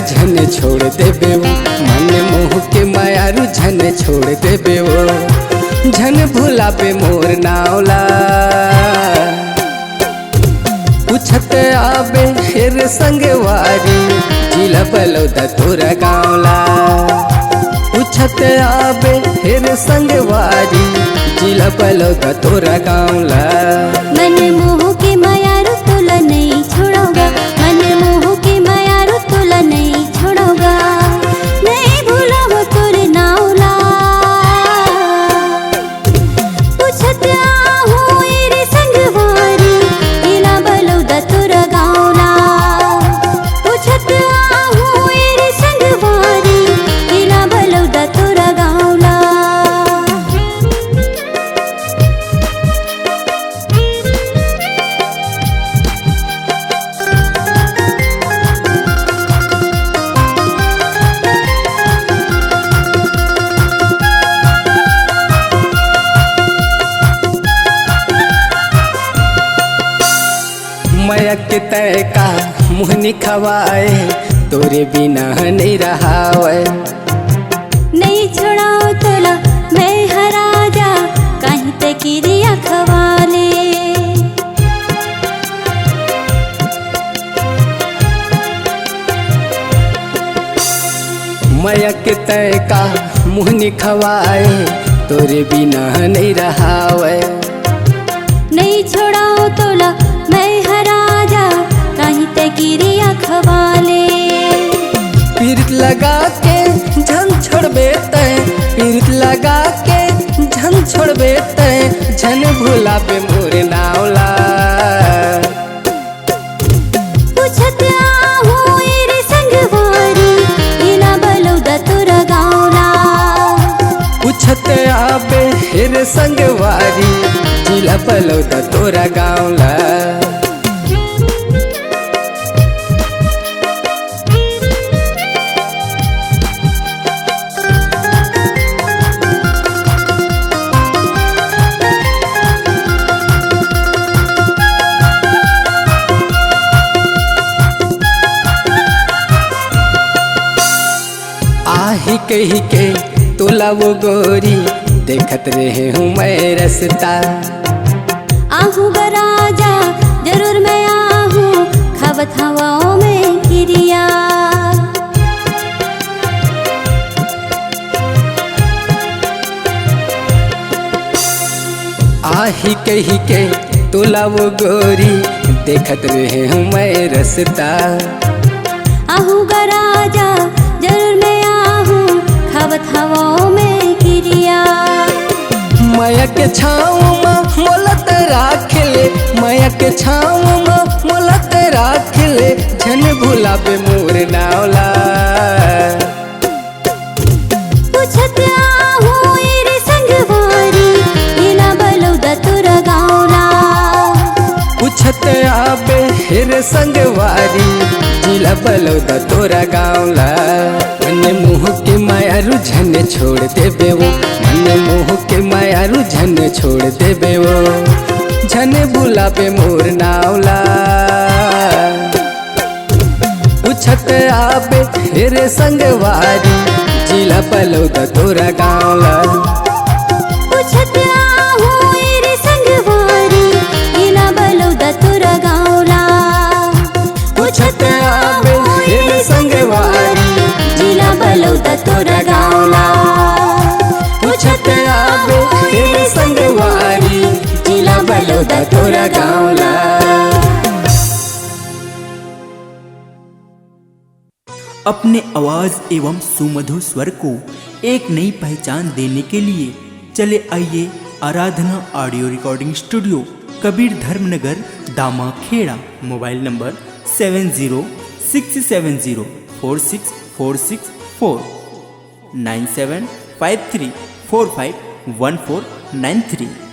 झन छोड़ देबे वो, मन मोह के मायारू झन छोड़ देबे वो, झन भुलाबे मोर नावला। पूछत आबे हेर संगवारी, जिला बलौदा तोरा गाँवला। पूछत आबे हेर संगवारी, जिला बलौदा तोरा गाँवला। मन मोह के मायारू तोला नहीं छोड़ोगा, मन मोह के मायारू तोला नहीं छोड़ोगा, नहीं भूलोगा तोरे नावला। पूछत आहूँ एरे संगवारी, जिला बलौदा तोरा गाँवला। पूछत आहूँ एरे संगवारी, जिला बलौदा तोरा गाँवला। मयक के तय का मुहनी खवाए, तोरे बिना नहीं रहावे। नहीं छोड़ाओ तोला मैं हराजा, कहीं ते किरिया खवाले। मयक के तय का मुहनी खवाए, तोरे बिना नहीं रहावे। नहीं छोड़ाओ तोला मैं हराजा, कहीं ते किरिया खवाले। पीरित लगा के झन छोड़बे तय, पीरित लगा के झन छोड़बे तय, झन भुलाबे मोर नावला। पूछत आहूँ एरे संगवारी, जिला बलौदा तोरा गाँवला। पूछत आबे हेर संगवारी, जिला बलौदा तोरा गाँवला। आही कही के तोला वो गोरी, देखत रहे हूँ मैं रस्ता। आहूँ गा राजा जरूर मैं आहूँ, खावत हवाओं में किरिया। आही कही के तोला वो गोरी, देखत रहे हूँ मैं रस्ता। आहूँ गा राजा जरूर मैं आहूँ, खावत हवाओं में किरिया। माया के छाँव में मोलत राख ले, माया के छाँव में मोलत राख ले, झन भुलाबे मोर नावला। पूछत आहूँ एरे संगवारी, जिला बलौदा तोरा गाँवला। पूछत आबे हेर संगवारी, जिला बलौदा तोरा गाँवला। मन मोह के मायारू झन छोड़ देबे वो, मन मोह के मायारू झन छोड़ देबे वो, झन भुलाबे मोर नावला। पूछत आबे हेर संगवारी, जिला बलौदा तोरा गाँवला। पूछत आहूँ एरे संगवारी, जिला बलौदा तोरा गाँवला। पूछत आबे हेर संगवारी, जिला बलौदा तोरा गाँवला। पूछत आबे हेर संगवारी, जिला बलौदा तोरा गाँवला। अपने आवाज एवं सुमधुर स्वर को एक नई पहचान देने के लिए चले आइए Aradhana audio recording studio, Kabir Dharmnagar, Dama Khera. Mobile number 7067046464 9753451493।